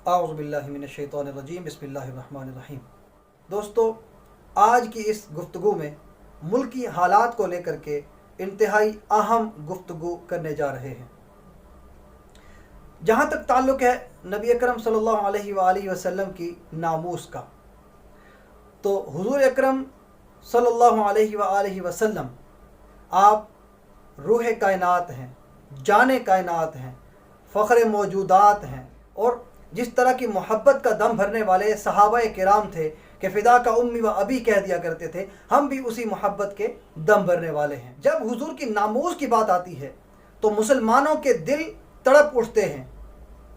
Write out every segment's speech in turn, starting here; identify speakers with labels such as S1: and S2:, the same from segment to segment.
S1: اعوذ باللہ من الشیطان الرجیم بسم اللہ الرحمن الرحیم۔ دوستو، آج کی اس گفتگو میں ملکی حالات کو لے کر کے انتہائی اہم گفتگو کرنے جا رہے ہیں۔ جہاں تک تعلق ہے نبی اکرم صلی اللہ علیہ وآلہ وسلم کی ناموس کا، تو حضور اکرم صلی اللہ علیہ وآلہ وسلم آپ روح کائنات ہیں، جان کائنات ہیں، فخر موجودات ہیں، اور جس طرح کی محبت کا دم بھرنے والے صحابہ کرام تھے کہ فدا کا امی و ابی کہہ دیا کرتے تھے، ہم بھی اسی محبت کے دم بھرنے والے ہیں۔ جب حضور کی ناموس کی بات آتی ہے تو مسلمانوں کے دل تڑپ اٹھتے ہیں۔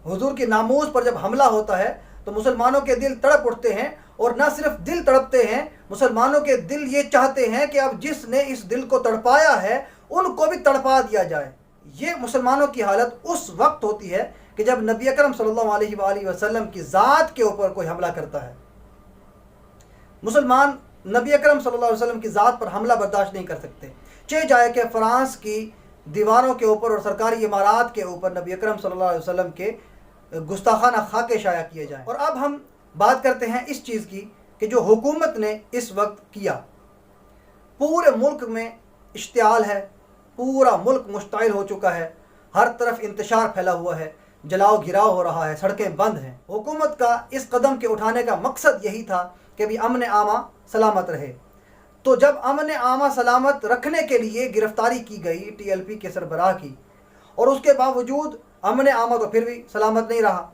S1: حضور کی ناموس پر جب حملہ ہوتا ہے تو مسلمانوں کے دل تڑپ اٹھتے ہیں، اور نہ صرف دل تڑپتے ہیں، مسلمانوں کے دل یہ چاہتے ہیں کہ اب جس نے اس دل کو تڑپایا ہے ان کو بھی تڑپا دیا جائے۔ یہ مسلمانوں کی حالت اس وقت ہوتی ہے کہ جب نبی اکرم صلی اللہ علیہ وآلہ وسلم کی ذات کے اوپر کوئی حملہ کرتا ہے۔ مسلمان نبی اکرم صلی اللہ علیہ وسلم کی ذات پر حملہ برداشت نہیں کر سکتے، چاہے جائے کہ فرانس کی دیواروں کے اوپر اور سرکاری عمارات کے اوپر نبی اکرم صلی اللہ علیہ وسلم کے گستاخانہ خاکے شائع کیے جائیں۔ اور اب ہم بات کرتے ہیں اس چیز کی کہ جو حکومت نے اس وقت کیا۔ پورے ملک میں اشتعال ہے، پورا ملک مشتعل ہو چکا ہے، ہر طرف انتشار پھیلا ہوا ہے، جلاؤ گھراؤ ہو رہا ہے، سڑکیں بند ہیں۔ حکومت کا اس قدم کے اٹھانے کا مقصد یہی تھا کہ بھی امن عامہ سلامت رہے۔ تو جب امن عامہ سلامت رکھنے کے لیے گرفتاری کی گئی ٹی ایل پی کے سربراہ کی، اور اس کے باوجود امن عامہ تو پھر بھی سلامت نہیں رہا،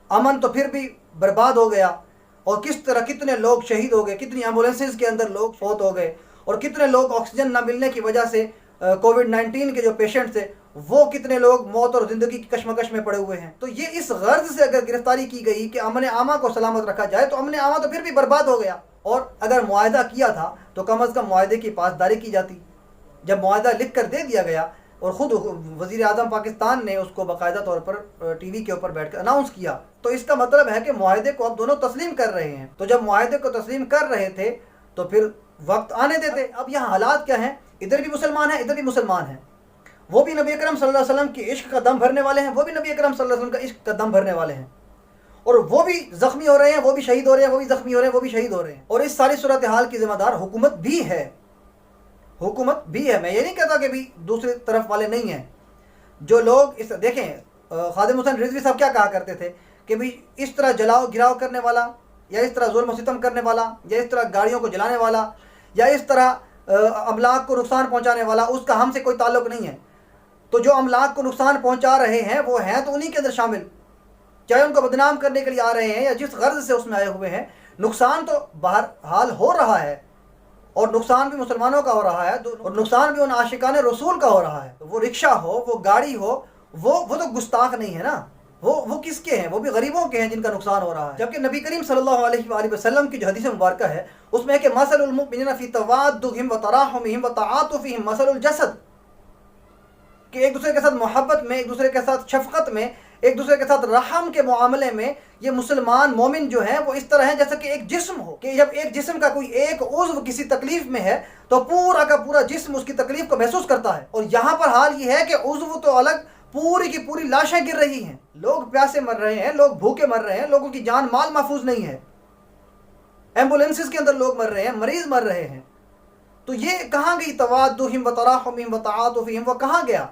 S1: امن تو پھر بھی برباد ہو گیا، اور کس طرح کتنے لوگ شہید ہو گئے، کتنی ایمبولینسز کے اندر لوگ فوت ہو گئے، اور کتنے لوگ آکسیجن نہ ملنے کی وجہ سے کووڈ-19 کے جو پیشنٹ تھے وہ کتنے لوگ موت اور زندگی کی کشمکش میں پڑے ہوئے ہیں۔ تو یہ اس غرض سے اگر گرفتاری کی گئی کہ امن عامہ کو سلامت رکھا جائے، تو امن عامہ تو پھر بھی برباد ہو گیا۔ اور اگر معاہدہ کیا تھا تو کم از کم معاہدے کی پاسداری کی جاتی۔ جب معاہدہ لکھ کر دے دیا گیا اور خود وزیر اعظم پاکستان نے اس کو باقاعدہ طور پر ٹی وی کے اوپر بیٹھ کر اناؤنس کیا، تو اس کا مطلب ہے کہ معاہدے کو اب دونوں تسلیم کر رہے ہیں۔ تو جب معاہدے کو تسلیم کر رہے تھے تو پھر وقت آنے دیتے۔ اب یہاں حالات کیا ہیں؟ ادھر بھی مسلمان ہیں، ادھر بھی مسلمان ہیں، وہ بھی نبی اکرم صلی اللہ علیہ وسلم کے عشق کا دم بھرنے والے ہیں، وہ بھی نبی اکرم صلی اللہ علیہ وسلم کا عشق کا دم بھرنے والے ہیں، اور وہ بھی زخمی ہو رہے ہیں، وہ بھی شہید ہو رہے ہیں، وہ بھی زخمی ہو رہے ہیں، وہ بھی شہید ہو رہے ہیں۔ اور اس ساری صورتحال کی ذمہ دار حکومت بھی ہے، حکومت بھی ہے۔ میں یہ نہیں کہتا کہ بھی دوسری طرف والے نہیں ہیں۔ جو لوگ اس دیکھیں، خادم حسین رضوی صاحب کیا کہا کرتے تھے کہ بھی اس طرح جلاؤ گھراؤ کرنے والا، یا اس طرح ظلم و ستم کرنے والا، یا اس طرح گاڑیوں کو جلانے والا، یا اس طرح املاک کو نقصان پہنچانے والا، اس کا ہم سے کوئی تعلق نہیں ہے۔ تو جو املاک کو نقصان پہنچا رہے ہیں وہ ہیں تو انہی کے اندر شامل، چاہے ان کو بدنام کرنے کے لیے آ رہے ہیں یا جس غرض سے اس میں آئے ہوئے ہیں، نقصان تو بہرحال ہو رہا ہے، اور نقصان بھی مسلمانوں کا ہو رہا ہے، اور نقصان بھی ان عاشقان رسول کا ہو رہا ہے۔ وہ رکشہ ہو، وہ گاڑی ہو، وہ تو گستاخ نہیں ہے نا، وہ کس کے ہیں؟ وہ بھی غریبوں کے ہیں جن کا نقصان ہو رہا ہے۔ جبکہ نبی کریم صلی اللہ علیہ وآلہ وسلم کی جو حدیث مبارکہ ہے اس میں ہے کہ مثل المؤمنین فی توادہم وتراحمہم وتعاطفہم مثل الجسد، کہ ایک دوسرے کے ساتھ محبت میں، ایک دوسرے کے ساتھ شفقت میں، ایک دوسرے کے ساتھ رحم کے معاملے میں یہ مسلمان مومن جو ہیں وہ اس طرح ہیں جیسا کہ ایک جسم ہو، کہ جب ایک جسم کا کوئی ایک عضو کسی تکلیف میں ہے تو پورا کا پورا جسم اس کی تکلیف کو محسوس کرتا ہے۔ اور یہاں پر حال یہ ہے کہ عضو تو الگ، پوری کی پوری لاشیں گر رہی ہیں، لوگ پیاسے مر رہے ہیں، لوگ بھوکے مر رہے ہیں، لوگوں کی جان مال محفوظ نہیں ہے، ایمبولینسز کے اندر لوگ مر رہے ہیں، مریض مر رہے ہیں۔ تو یہ کہاں گئی توادہم وتراحمہم وتعاطفہم؟ وہ کہاں گیا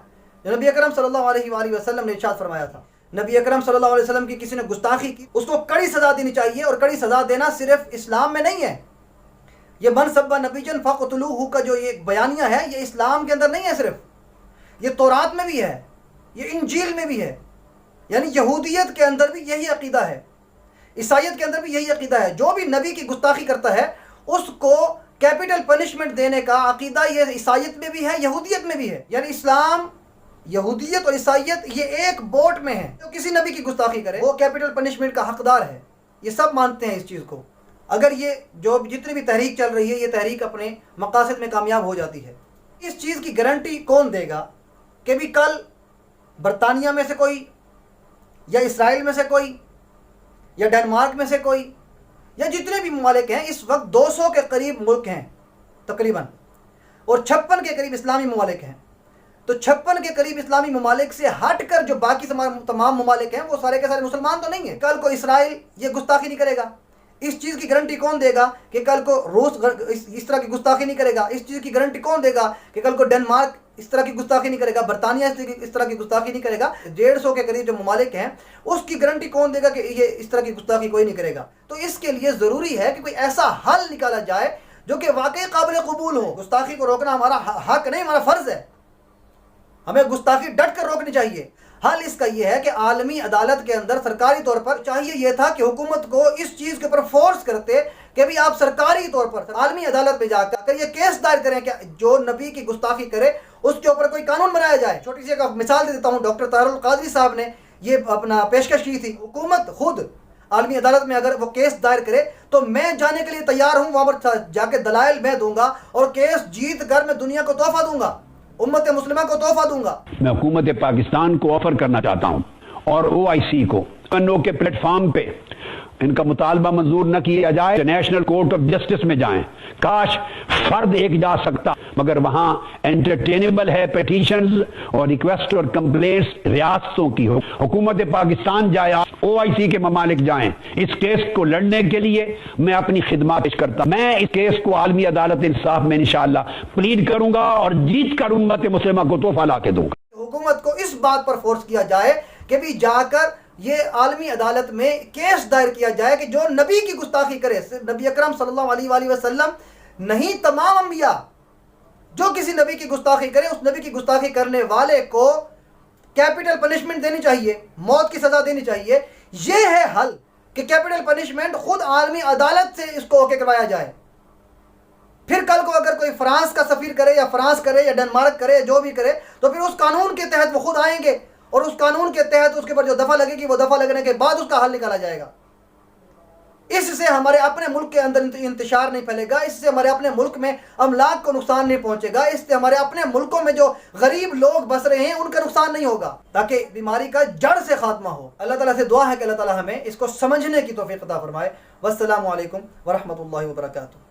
S1: جو نبی اکرم صلی اللہ علیہ وآلہ وسلم نے ارشاد فرمایا تھا؟ نبی اکرم صلی اللہ علیہ وسلم کی کسی نے گستاخی کی، اس کو کڑی سزا دینی چاہیے، اور کڑی سزا دینا صرف اسلام میں نہیں ہے۔ یہ من سب نبیا فقتلوہ کا جو یہ بیانیہ ہے یہ اسلام کے اندر نہیں ہے صرف، یہ تورات میں بھی ہے، یہ انجیل میں بھی ہے، یعنی یہودیت کے اندر بھی یہی عقیدہ ہے، عیسائیت کے اندر بھی یہی عقیدہ ہے۔ جو بھی نبی کی گستاخی کرتا ہے اس کو کیپٹل پنشمنٹ دینے کا عقیدہ یہ عیسائیت میں بھی ہے، یہودیت میں بھی ہے۔ یعنی اسلام، یہودیت اور عیسائیت یہ ایک بوٹ میں ہے۔ جو کسی نبی کی گستاخی کرے وہ کیپٹل پنشمنٹ کا حقدار ہے، یہ سب مانتے ہیں اس چیز کو۔ اگر یہ جو جتنی بھی تحریک چل رہی ہے یہ تحریک اپنے مقاصد میں کامیاب ہو جاتی ہے، اس چیز کی گارنٹی کون دے گا کہ بھی کل برطانیہ میں سے کوئی، یا اسرائیل میں سے کوئی، یا ڈنمارک میں سے کوئی، یا جتنے بھی ممالک ہیں، اس وقت 200 کے قریب ملک ہیں تقریباً، اور 56 کے قریب اسلامی ممالک ہیں، تو 56 کے قریب اسلامی ممالک سے ہٹ کر جو باقی تمام ممالک ہیں وہ سارے کے سارے مسلمان تو نہیں ہیں. کل کو اسرائیل یہ گستاخی نہیں کرے گا. اس چیز کی گارنٹی کون دے گا کہ کل کو روس اس طرح کی گستاخی نہیں کرے گا؟ اس چیز کی گارنٹی کون دے گا کہ کل کو ڈنمارک اس طرح کی گستاخی نہیں کرے گا؟ برطانیہ اس طرح کی گستاخی نہیں کرے گا؟ 150 کے قریب جو ممالک ہیں اس کی گارنٹی کون دے گا کہ یہ اس طرح کی گستاخی کوئی نہیں کرے گا؟ تو اس کے لیے ضروری ہے کہ کوئی ایسا حل نکالا جائے جو کہ واقعی قابل قبول ہو. گستاخی کو روکنا ہمارا حق نہیں، ہمارا فرض ہے. ہمیں گستاخی ڈٹ کر روکنی چاہیے. حل اس کا یہ ہے کہ عالمی عدالت کے اندر سرکاری طور پر چاہیے یہ تھا کہ حکومت کو اس چیز کے اوپر فورس کرتے کہ بھی آپ سرکاری طور پر عالمی عدالت میں جا کر یہ کیس دائر کریں کہ جو نبی کی گستاخی کرے اس کے اوپر کوئی قانون بنایا جائے. چھوٹی سی ایک مثال دے دیتا ہوں. ڈاکٹر طاہر القادری صاحب نے یہ اپنا پیشکش کی تھی. حکومت خود عالمی عدالت میں اگر وہ کیس دائر کرے تو میں جانے کے لیے تیار ہوں، وہاں پر جا کے دلائل میں دوں گا اور کیس جیت کر میں دنیا کو تحفہ دوں گا، امت مسلمہ کو تحفہ دوں گا.
S2: میں حکومت پاکستان کو آفر کرنا چاہتا ہوں اور OIC کو UNO کے پلیٹ فارم پہ ان کا مطالبہ منظور نہ کیا جائے، نیشنل کورٹ آف جسٹس میں جائیں. کاش فرد ایک جا سکتا، مگر وہاں انٹرٹینیبل ہے پیٹیشنز اور ریکویسٹ اور کمپلینٹس ریاستوں کی. حکومت پاکستان جائے، OIC کے ممالک جائیں. اس کیس کو لڑنے کے لیے میں اپنی خدمات پیش کرتا ہوں. میں اس کیس کو عالمی عدالت انصاف میں انشاءاللہ پلیڈ کروں گا اور جیت کر امت مسلمہ کو تحفہ لا کے دوں گا.
S1: حکومت کو اس بات پر فورس کیا جائے کہ بھی جا کر یہ عالمی عدالت میں کیس دائر کیا جائے کہ جو نبی کی گستاخی کرے، صرف نبی اکرم صلی اللہ علیہ وآلہ وسلم نہیں، تمام انبیاء، جو کسی نبی کی گستاخی کرے اس نبی کی گستاخی کرنے والے کو کیپٹل پنشمنٹ دینی چاہیے، موت کی سزا دینی چاہیے. یہ ہے حل کہ کیپٹل پنشمنٹ خود عالمی عدالت سے اس کو اوکے کروایا جائے. پھر کل کو اگر کوئی فرانس کا سفیر کرے یا فرانس کرے یا ڈنمارک کرے، جو بھی کرے، تو پھر اس قانون کے تحت وہ خود آئیں گے اور اس قانون کے تحت اس کے پر جو دفعہ لگے گی وہ دفعہ لگنے کے بعد اس کا حل نکالا جائے گا. اس سے ہمارے اپنے ملک کے اندر انتشار نہیں پھیلے گا، اس سے ہمارے اپنے ملک میں املاک کو نقصان نہیں پہنچے گا، اس سے ہمارے اپنے ملکوں میں جو غریب لوگ بس رہے ہیں ان کا نقصان نہیں ہوگا، تاکہ بیماری کا جڑ سے خاتمہ ہو. اللہ تعالیٰ سے دعا ہے کہ اللہ تعالیٰ ہمیں اس کو سمجھنے کی توفیق عطا فرمائے. والسلام علیکم ورحمۃ اللہ وبرکاتہ.